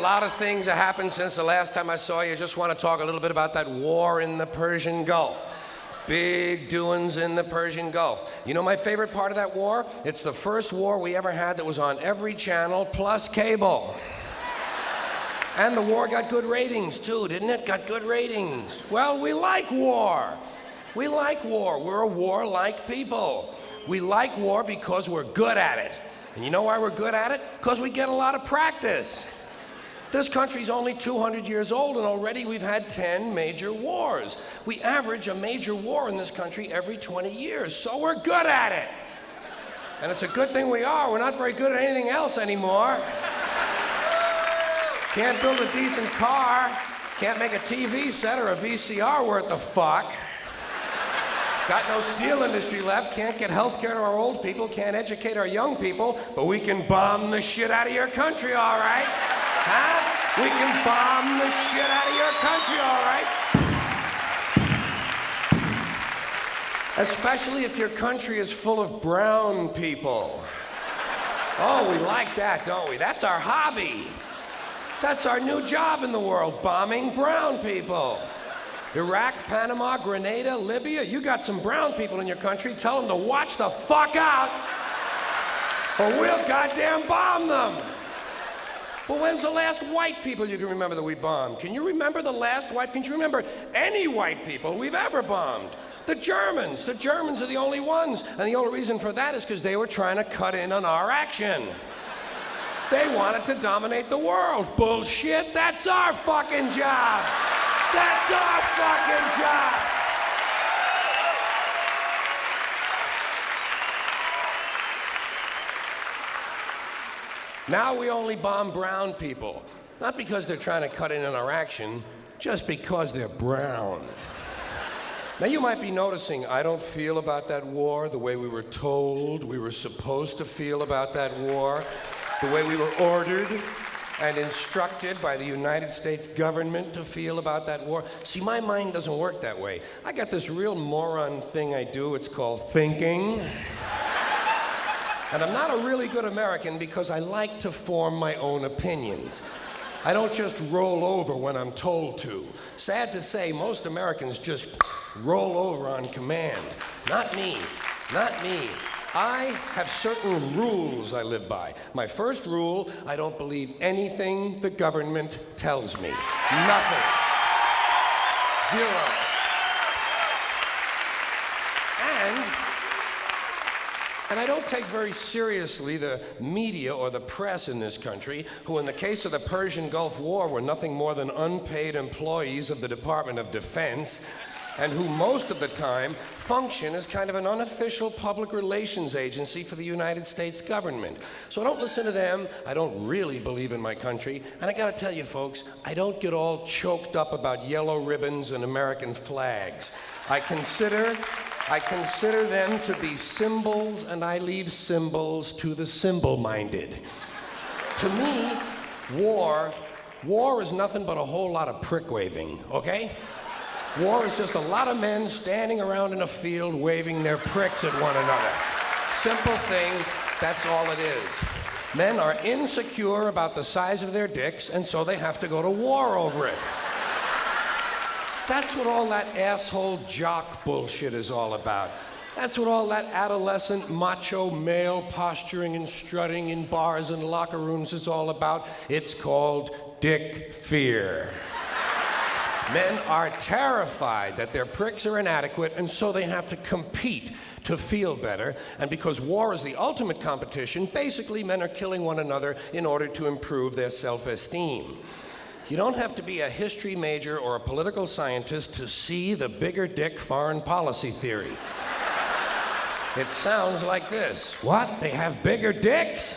lot of things have happened since the last time I saw you. Just want to talk a little bit about that war in the Persian Gulf. Big doings in the Persian Gulf. You know my favorite part of that war? It's the first war we ever had that was on every channel plus cable. And the war got good ratings too, didn't it? Got good ratings. Well, we like war. We like war. We're a war-like people. We like war because we're good at it. And you know why we're good at it? Because we get a lot of practice. This country's only 200 years old, and already we've had 10 major wars. We average a major war in this country every 20 years, so we're good at it. And it's a good thing we are. We're not very good at anything else anymore. Can't build a decent car, can't make a TV set or a VCR worth the fuck. Got no steel industry left, can't get health care to our old people, can't educate our young people, but we can bomb the shit out of your country, all right? Huh? We can bomb the shit out of your country, all right? Especially if your country is full of brown people. Oh, we like that, don't we? That's our hobby. That's our new job in the world, bombing brown people. Iraq, Panama, Grenada, Libya, you got some brown people in your country, tell them to watch the fuck out, or we'll goddamn bomb them. Well, when's the last white people you can remember that we bombed? Can you remember the last white? Can you remember any white people we've ever bombed? The Germans. The Germans are the only ones, and the only reason for that is because they were trying to cut in on our action. They wanted to dominate the world. Bullshit, that's our fucking job. That's our fucking job. Now we only bomb brown people. Not because they're trying to cut in on our action, just because they're brown. Now you might be noticing I don't feel about that war the way we were told we were supposed to feel about that war, the way we were ordered and instructed by the United States government to feel about that war. See, my mind doesn't work that way. I got this real moron thing I do, it's called thinking. And I'm not a really good American because I like to form my own opinions. I don't just roll over when I'm told to. Sad to say, most Americans just roll over on command. Not me, not me. I have certain rules I live by. My first rule, I don't believe anything the government tells me. Nothing. Zero. And I don't take very seriously the media or the press in this country, who in the case of the Persian Gulf War were nothing more than unpaid employees of the Department of Defense, and who most of the time function as kind of an unofficial public relations agency for the United States government. So I don't listen to them, I don't really believe in my country, and I gotta tell you folks, I don't get all choked up about yellow ribbons and American flags. I consider them to be symbols, and I leave symbols to the symbol-minded. To me, war is nothing but a whole lot of prick waving, okay? War is just a lot of men standing around in a field waving their pricks at one another. Simple thing, that's all it is. Men are insecure about the size of their dicks, and so they have to go to war over it. That's what all that asshole jock bullshit is all about. That's what all that adolescent macho male posturing and strutting in bars and locker rooms is all about. It's called dick fear. Men are terrified that their pricks are inadequate, and so they have to compete to feel better. And because war is the ultimate competition, basically men are killing one another in order to improve their self-esteem. You don't have to be a history major or a political scientist to see the bigger dick foreign policy theory. It sounds like this. What? They have bigger dicks?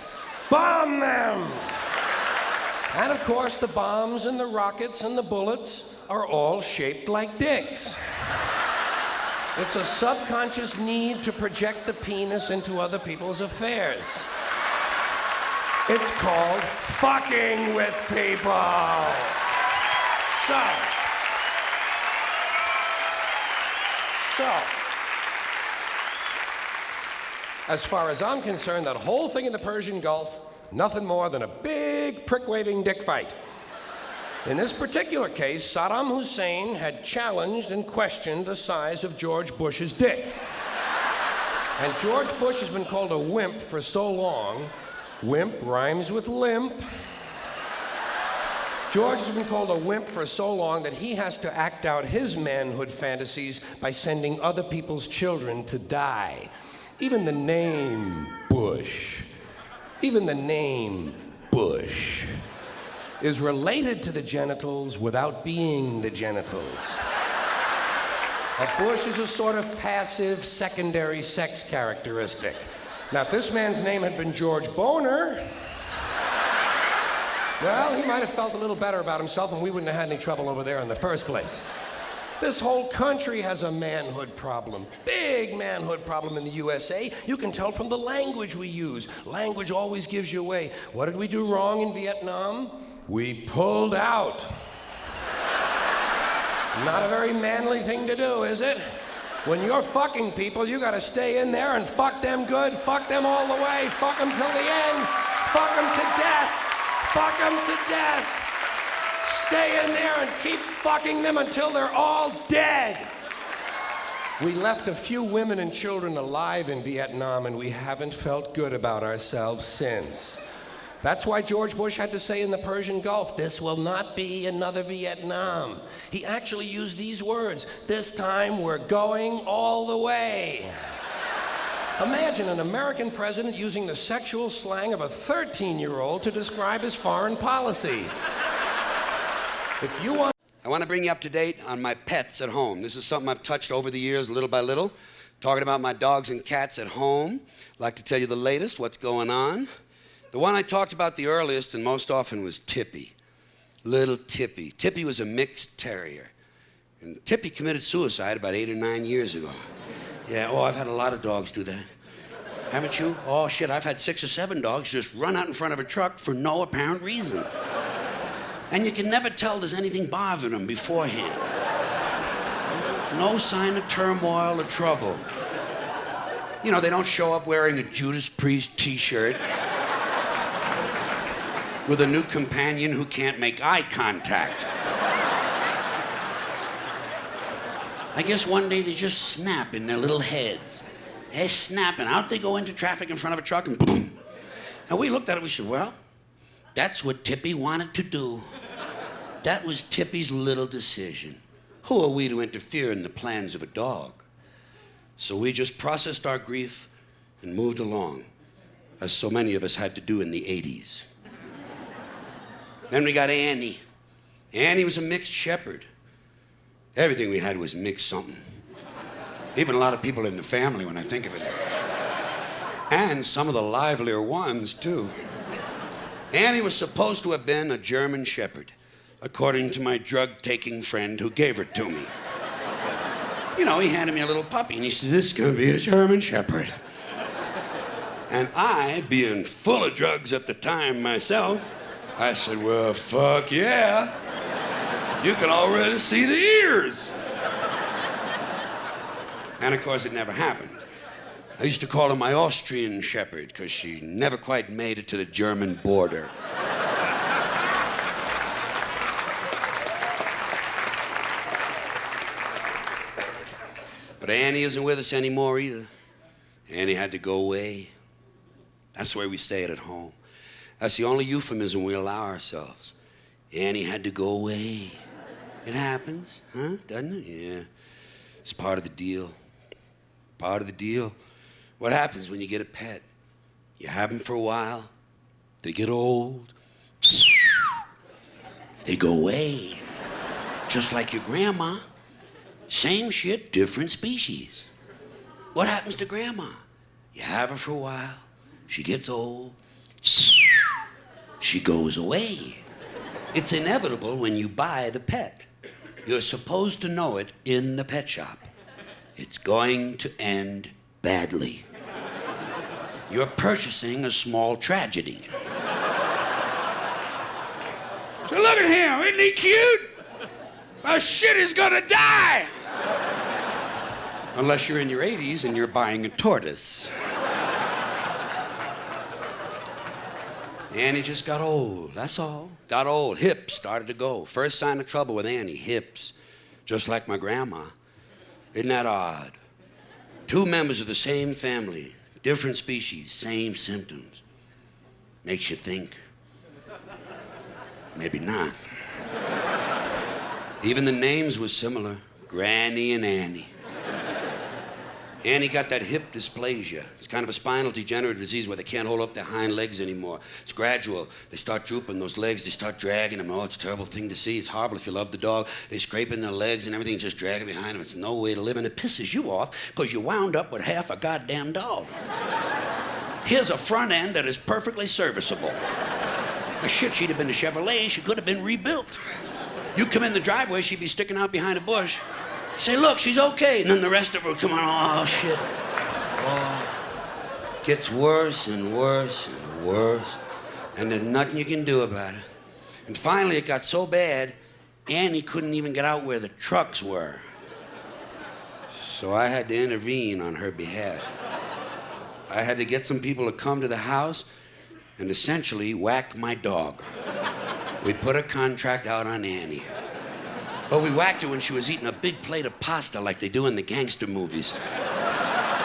Bomb them! And of course, the bombs and the rockets and the bullets are all shaped like dicks. It's a subconscious need to project the penis into other people's affairs. It's called fucking with people. So, as far as I'm concerned, that whole thing in the Persian Gulf, nothing more than a big prick-waving dick fight. In this particular case, Saddam Hussein had challenged and questioned the size of George Bush's dick. And George Bush has been called a wimp for so long. Wimp rhymes with limp. George has been called a wimp for so long that he has to act out his manhood fantasies by sending other people's children to die. Even the name Bush is related to the genitals without being the genitals. A bush is a sort of passive secondary sex characteristic. Now, if this man's name had been George Boner, well, he might have felt a little better about himself and we wouldn't have had any trouble over there in the first place. This whole country has a manhood problem. Big manhood problem in the USA. You can tell from the language we use. Language always gives you away. What did we do wrong in Vietnam? We pulled out. Not a very manly thing to do, is it? When you're fucking people, you gotta stay in there and fuck them good, fuck them all the way, fuck them till the end, fuck them to death, fuck them to death. Stay in there and keep fucking them until they're all dead. We left a few women and children alive in Vietnam, and we haven't felt good about ourselves since. That's why George Bush had to say in the Persian Gulf, "This will not be another Vietnam." He actually used these words, "This time we're going all the way." Imagine an American president using the sexual slang of a 13-year-old to describe his foreign policy. If you want... I want to bring you up to date on my pets at home. This is something I've touched over the years, little by little. Talking about my dogs and cats at home. I'd like to tell you the latest, what's going on. The one I talked about the earliest and most often was Tippy. Little Tippy. Tippy was a mixed terrier. And Tippy committed suicide about 8 or 9 years ago. Yeah, oh, I've had a lot of dogs do that. Haven't you? Oh, shit, I've had 6 or 7 dogs just run out in front of a truck for no apparent reason. And you can never tell there's anything bothering them beforehand. No sign of turmoil or trouble. You know, they don't show up wearing a Judas Priest t-shirt with a new companion who can't make eye contact. I guess one day they just snap in their little heads. They snap, and out they go into traffic in front of a truck, and boom. And we looked at it, we said, well, that's what Tippy wanted to do. That was Tippy's little decision. Who are we to interfere in the plans of a dog? So we just processed our grief and moved along, as so many of us had to do in the 80s. Then we got Annie. Annie was a mixed shepherd. Everything we had was mixed something. Even a lot of people in the family, when I think of it. And some of the livelier ones, too. Annie was supposed to have been a German shepherd, according to my drug-taking friend who gave her to me. You know, he handed me a little puppy, and he said, "This is gonna be a German shepherd." And I, being full of drugs at the time myself, I said, well, fuck yeah. You can already see the ears. And of course, it never happened. I used to call her my Austrian shepherd because she never quite made it to the German border. But Annie isn't with us anymore either. Annie had to go away. That's the way we say it at home. That's the only euphemism we allow ourselves. Annie had to go away. It happens, huh? Doesn't it? Yeah. It's part of the deal. Part of the deal. What happens when you get a pet? You have them for a while. They get old. They go away. Just like your grandma. Same shit, different species. What happens to grandma? You have her for a while. She gets old. She goes away. It's inevitable when you buy the pet. You're supposed to know it in the pet shop. It's going to end badly. You're purchasing a small tragedy. So look at him, isn't he cute? Our shit is gonna die. Unless you're in your 80s and you're buying a tortoise. Annie just got old, that's all. Got old, hips started to go. First sign of trouble with Annie, hips. Just like my grandma. Isn't that odd? Two members of the same family, different species, same symptoms. Makes you think. Maybe not. Even the names were similar, Granny and Annie. Annie got that hip dysplasia. It's kind of a spinal degenerative disease where they can't hold up their hind legs anymore. It's gradual. They start drooping those legs. They start dragging them. Oh, it's a terrible thing to see. It's horrible if you love the dog. They scraping their legs and everything, just dragging behind them. It's no way to live, and it pisses you off because you wound up with half a goddamn dog. Here's a front end that is perfectly serviceable. The shit, she'd have been a Chevrolet. She could have been rebuilt. You come in the driveway, she'd be sticking out behind a bush. Say, look, she's okay. And then the rest of her come on, oh, shit. Oh. Gets worse and worse and worse. And there's nothing you can do about it. And finally, it got so bad, Annie couldn't even get out where the trucks were. So I had to intervene on her behalf. I had to get some people to come to the house and essentially whack my dog. We put a contract out on Annie. But we whacked her when she was eating a big plate of pasta like they do in the gangster movies.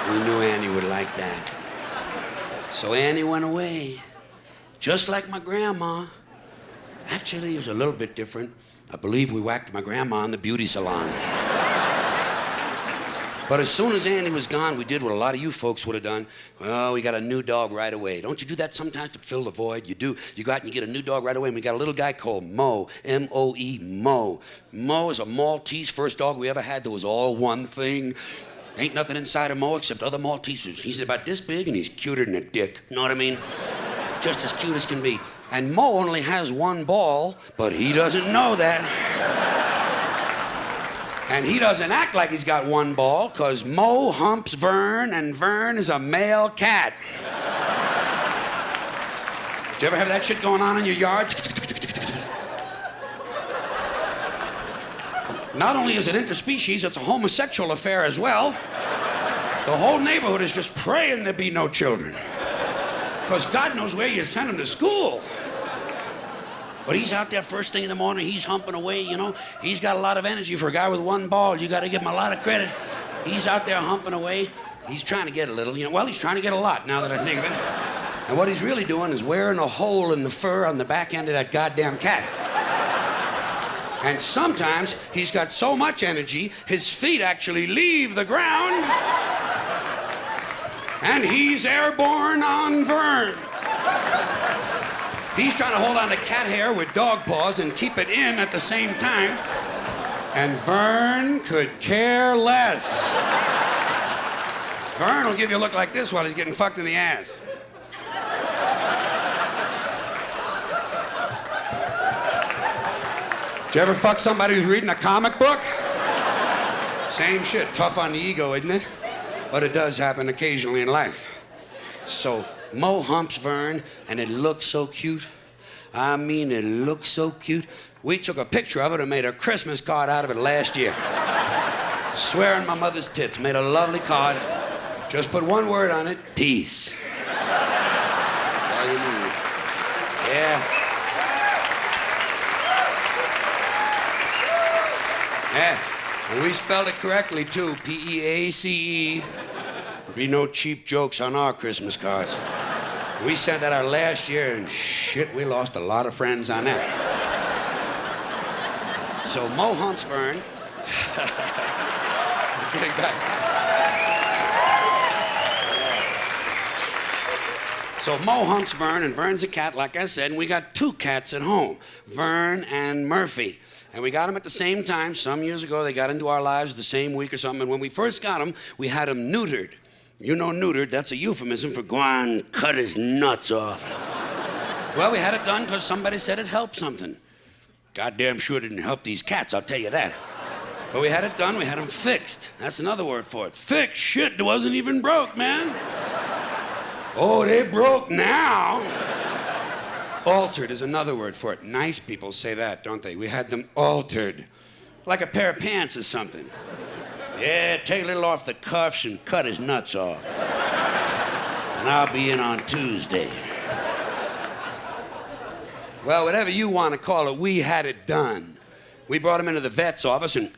We knew Annie would like that. So Annie went away, just like my grandma. Actually, it was a little bit different. I believe we whacked my grandma in the beauty salon. But as soon as Annie was gone, we did what a lot of you folks would have done. Well, we got a new dog right away. Don't you do that sometimes to fill the void? You do. You go out and you get a new dog right away, and we got a little guy called Mo, M-O-E, Mo. Mo is a Maltese, first dog we ever had that was all one thing. Ain't nothing inside of Mo except other Maltesers. He's about this big, and he's cuter than a dick. You know what I mean? Just as cute as can be. And Mo only has one ball, but he doesn't know that. And he doesn't act like he's got one ball, because Mo humps Vern, and Vern is a male cat. Did you ever have that shit going on in your yard? Not only is it interspecies, it's a homosexual affair as well. The whole neighborhood is just praying there be no children. Because God knows where you send them to school. But he's out there first thing in the morning, he's humping away, you know. He's got a lot of energy for a guy with one ball. You got to give him a lot of credit. He's out there humping away. He's trying to get a little, you know. Well, he's trying to get a lot now that I think of it. And what he's really doing is wearing a hole in the fur on the back end of that goddamn cat. And sometimes he's got so much energy, his feet actually leave the ground. And he's airborne on Vern. He's trying to hold on to cat hair with dog paws and keep it in at the same time. And Vern could care less. Vern will give you a look like this while he's getting fucked in the ass. Did you ever fuck somebody who's reading a comic book? Same shit, tough on the ego, isn't it? But it does happen occasionally in life. So Mo humps Vern, and it looks so cute. I mean, it looks so cute. We took a picture of it and made a Christmas card out of it last year. Swearing my mother's tits, made a lovely card. Just put one word on it, peace. That's all you need. Yeah. Yeah, and we spelled it correctly, too, P-E-A-C-E. There'll be no cheap jokes on our Christmas cards. We sent that out last year, and shit, we lost a lot of friends on that. So Mo humps Vern. Getting back. So Mo humps Vern, and Vern's a cat, like I said, and we got two cats at home, Vern and Murphy. And we got them at the same time. Some years ago, they got into our lives the same week or something, and when we first got them, we had them neutered. You know neutered, that's a euphemism for go on, cut his nuts off. Well, we had it done because somebody said it helped something. Goddamn sure didn't help these cats, I'll tell you that. But we had it done, we had them fixed. That's another word for it. Fixed? Shit, it wasn't even broke, man. Oh, they broke now. Altered is another word for it. Nice people say that, don't they? We had them altered. Like a pair of pants or something. Yeah, take a little off the cuffs and cut his nuts off. And I'll be in on Tuesday. Well, whatever you want to call it, we had it done. We brought him into the vet's office and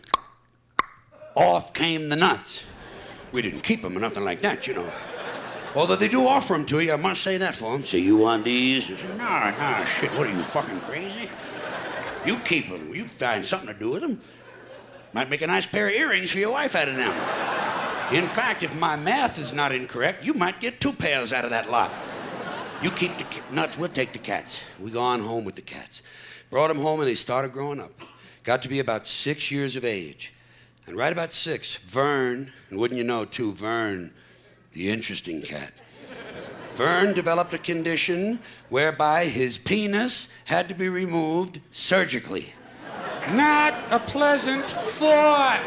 off came the nuts. We didn't keep him or nothing like that, you know. Although they do offer them to you, I must say that for him. Say, you want these? I said, no, shit, what are you, fucking crazy? You keep them. You find something to do with them. Might make a nice pair of earrings for your wife out of them. In fact, if my math is not incorrect, you might get 2 pairs out of that lot. You keep the nuts, we'll take the cats. We go on home with the cats. Brought them home and they started growing up. Got to be about 6 years of age. And right about 6, Vern, and wouldn't you know too, Vern, the interesting cat. Vern developed a condition whereby his penis had to be removed surgically. Not a pleasant thought.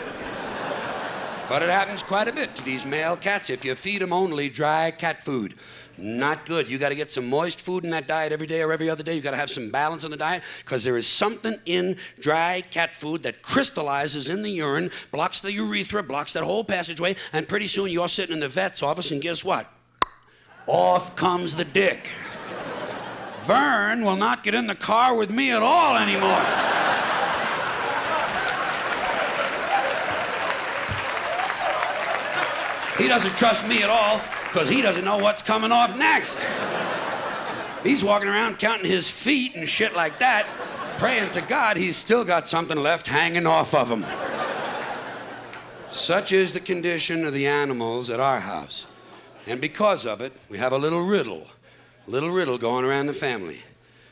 But it happens quite a bit to these male cats if you feed them only dry cat food. Not good. You got to get some moist food in that diet every day or every other day. You got to have some balance in the diet because there is something in dry cat food that crystallizes in the urine, blocks the urethra, blocks that whole passageway, and pretty soon you're sitting in the vet's office and guess what? Off comes the dick. Vern will not get in the car with me at all anymore. He doesn't trust me at all because he doesn't know what's coming off next. He's walking around counting his feet and shit like that, praying to God he's still got something left hanging off of him. Such is the condition of the animals at our house. And because of it, we have a little riddle going around the family.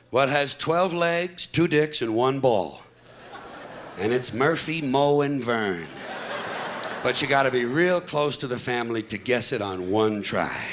What has 12 legs, 2 dicks, and 1 ball? And it's Murphy, Moe, and Vern. But you gotta be real close to the family to guess it on one try.